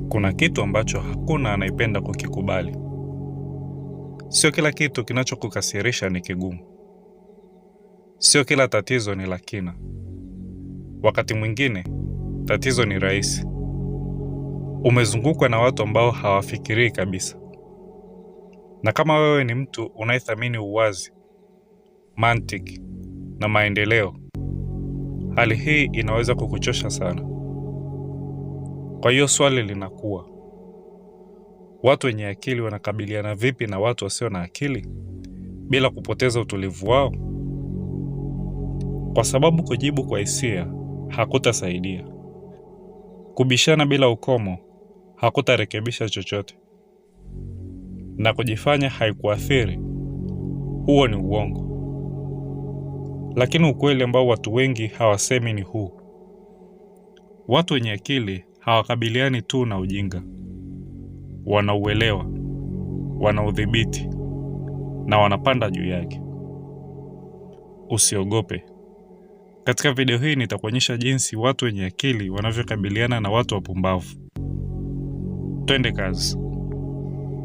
Kuna kitu ambacho hakuna anaipenda kukikubali. Sio kila kitu kinachokukasirisha ni kigumu. Sio kila tatizo ni la kina. Wakati mwingine, tatizo ni rahisi. Umezungukwa na watu ambao hawafikirii kabisa. Na kama wewe ni mtu unayethamini uwazi, mantiki na maendeleo, hali hii inaweza kukuchosha sana. Kwa hiyo swali linakuwa, watu wenye akili wanakabiliana vipi na watu wasio na akili bila kupoteza utulivu wao? Kwa sababu kujibu kwa hisia hakutasaidia. Kubishana bila ukomo hakutarekebisha chochote. Na kujifanya haikuathiri, huo ni uongo. Lakini ukweli ambao watu wengi hawasemi ni huu. Watu wenye akili hawakabiliani tu na ujinga. Wanauelewa, wanaudhibiti na wanapanda juu yake. Usiogope. Katika video hii nitakuonyesha jinsi watu wenye akili wanavyokabiliana na watu wapumbavu. Twende kazi.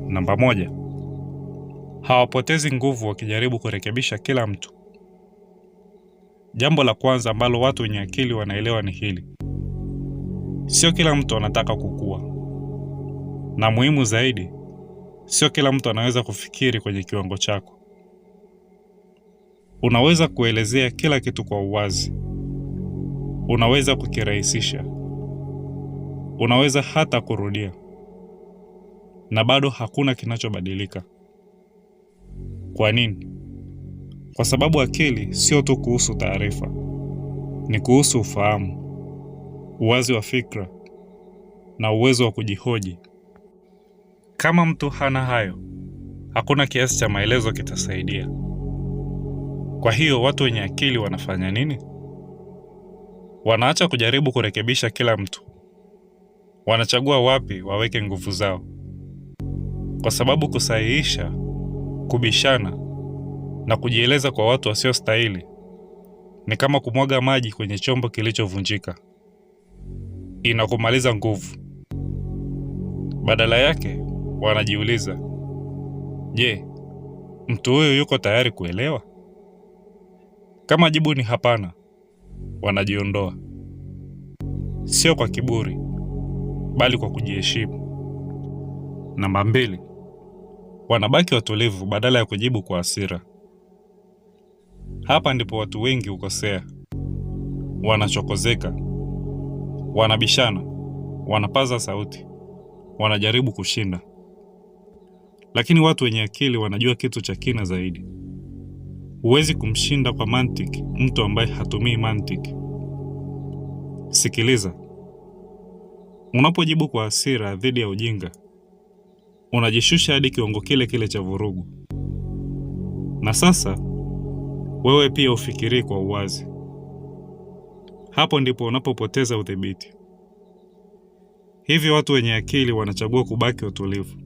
Namba 1. Hawapotezi nguvu wakijaribu kurekebisha kila mtu. Jambo la kwanza ambalo watu wenye akili wanaelewa ni hili. Sio kila mtu anataka kukua. Na muhimu zaidi, sio kila mtu anaweza kufikiri kwenye kiwango chako. Unaweza kuelezea kila kitu kwa uwazi. Unaweza kukirahisisha. Unaweza hata kurudia. Na bado hakuna kinachobadilika. Kwa nini? Kwa sababu akili sio tu kuhusu taarifa. Ni kuhusu ufahamu, uwazi wa fikra na uwezo wa kujihoji. Kama mtu hana hayo, hakuna kiasi cha maelezo kitasaidia. Kwa hiyo watu wenye akili wanafanya nini? Wanaacha kujaribu kurekebisha kila mtu. Wanachagua wapi waweke nguvu zao. Kwa sababu kusahihisha, kubishana na kujieleza kwa watu wasiostahili ni kama kumwaga maji kwenye chombo kilichovunjika. Inakumaliza nguvu. Badala yake, wanajiuliza, je, mtu huyo yuko tayari kuelewa? Kama jibu ni hapana, wanajiondoa. Sio kwa kiburi, bali kwa kujiheshimu. Namba 2. Wanabaki watulivu badala ya kujibu kwa hasira. Hapa ndipo watu wengi hukosea. Wanachokozeka, wanabishana, wanapaza sauti, wanajaribu kushinda. Lakini watu wenye akili wanajua kitu cha kina zaidi. Huwezi kumshinda kwa mantiki mtu ambaye hatumii mantiki. Sikiliza. Unapojibu kwa hasira dhidi ya ujinga, unajishusha hadi kiwango kile kile cha vurugu. Na sasa, wewe pia ufikiri kwa uwazi. Hapo ndipo unapopoteza udhibiti. Hivyo watu wenye akili wanachagua kubaki watulivu.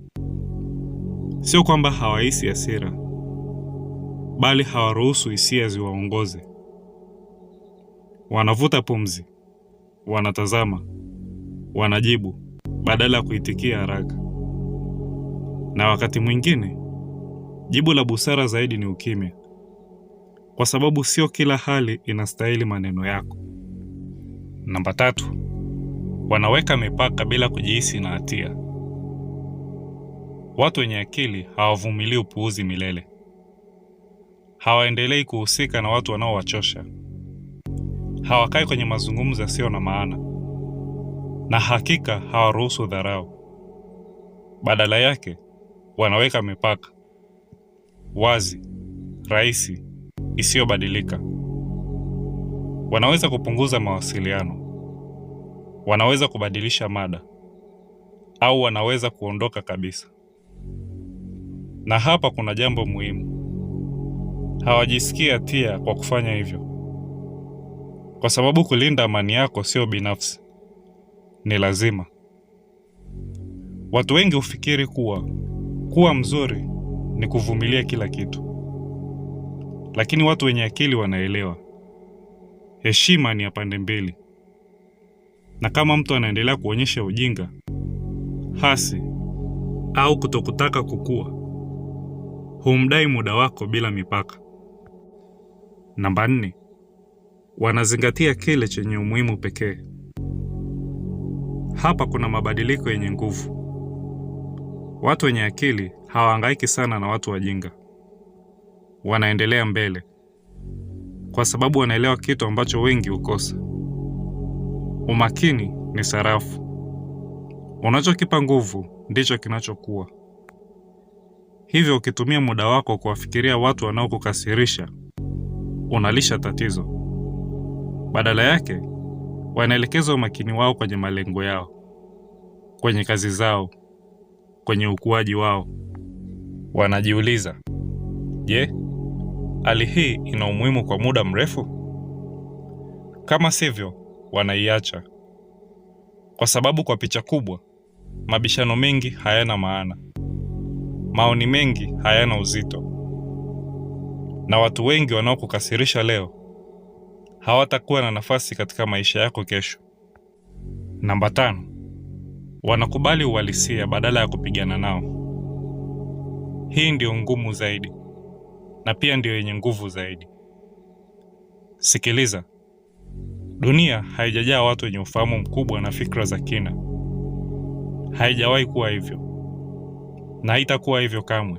Sio kwamba hawahisi hasira, bali hawaruhusu hisia ziwaongoze. Wanavuta pumzi, wanatazama, wanajibu badala ya kuitikia haraka. Na wakati mwingine, jibu la busara zaidi ni ukimya. Kwa sababu sio kila hali inastahili maneno yako. Namba 3. Wanaweka mipaka bila kujihisi na hatia. Watu wenye akili hawavumilii upuuzi milele. Hawaendelei kuhusika na watu wanaowachosha. Hawakai kwenye mazungumzo yasiyo na maana. Na hakika hawaruhusu dharau. Badala yake, wanaweka mipaka. Wazi, rahisi, isiyobadilika. Wanaweza kupunguza mawasiliano. Wanaweza kubadilisha mada. Au wanaweza kuondoka kabisa. Na hapa kuna jambo muhimu. Hawajisikii hatia kwa kufanya hivyo. Kwa sababu kulinda amani yako sio binafsi. Ni lazima. Watu wengi hufikiri kuwa mzuri ni kuvumilia kila kitu. Lakini watu wenye akili wanaelewa. Heshima ni ya pande mbili. Na kama mtu anaendelea kuonyesha ujinga, hasi au kutokutaka kukua, humdai muda wako bila mipaka. Namba 4, wanazingatia kile chenye umuhimu pekee. Hapa kuna mabadiliko yenye nguvu. Watu wenye akili hawahangaiki sana na watu wajinga. Wanaendelea mbele kwa sababu wanaelewa kitu ambacho wengi hukosa. Umakini ni sarafu. Unachokipa nguvu ndicho kinachokuwa. Hivyo ukitumia muda wako kuwafikiria watu wanaokukasirisha, unalisha tatizo. Badala yake, wanaelekeza umakini wao kwenye malengo yao, kwenye kazi zao, kwenye ukuaji wao. Wanajiuliza, je, hali hii ina umuhimu kwa muda mrefu? Kama sivyo, wanaiacha. Kwa sababu kwa picha kubwa, mabishano mengi hayana maana. Maoni mengi hayana uzito. Na watu wengi wanaokukasirisha leo hawatakuwa na nafasi katika maisha yako kesho. Namba 5, wanakubali uhalisia badala ya kupigana nao. Hii ndio ngumu zaidi, na pia ndio yenye nguvu zaidi. Sikiliza, dunia haijajaa watu wenye ufahamu mkubwa na fikra za kina. Haijawahi kuwa hivyo, na haitakuwa hivyo kamwe.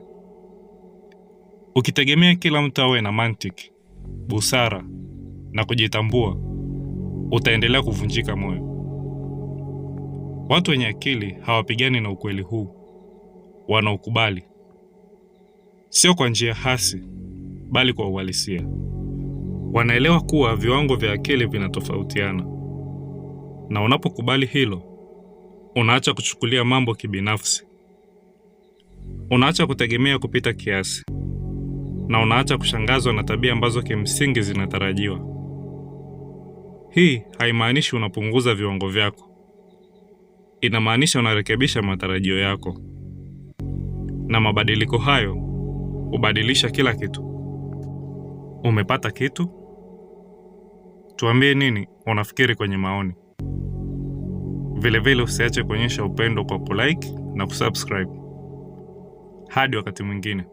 Ukitegemea kila mtu awe na mantiki, busara na kujitambua, utaendelea kuvunjika moyo. Watu wenye akili hawapigani na ukweli huu, wanaukubali. Sio kwa njia hasi, bali kwa uhalisia. Wanaelewa kuwa viwango vya akili vinatofautiana. Na unapokubali hilo, unaacha kuchukulia mambo kibinafsi. Unaacha kutegemea kupita kiasi. Na unaacha kushangazwa na tabia ambazo kimsingi zinatarajiwa. Hii haimaanishi unapunguza viwango vyako. Inamaanisha unarekebisha matarajio yako. Na mabadiliko hayo hubadilisha kila kitu. Umepata kitu? Tuambie nini unafikiri kwenye maoni. Vile usiache kuonyesha upendo kwa kulike na kusubscribe. Hadi wakati mwingine.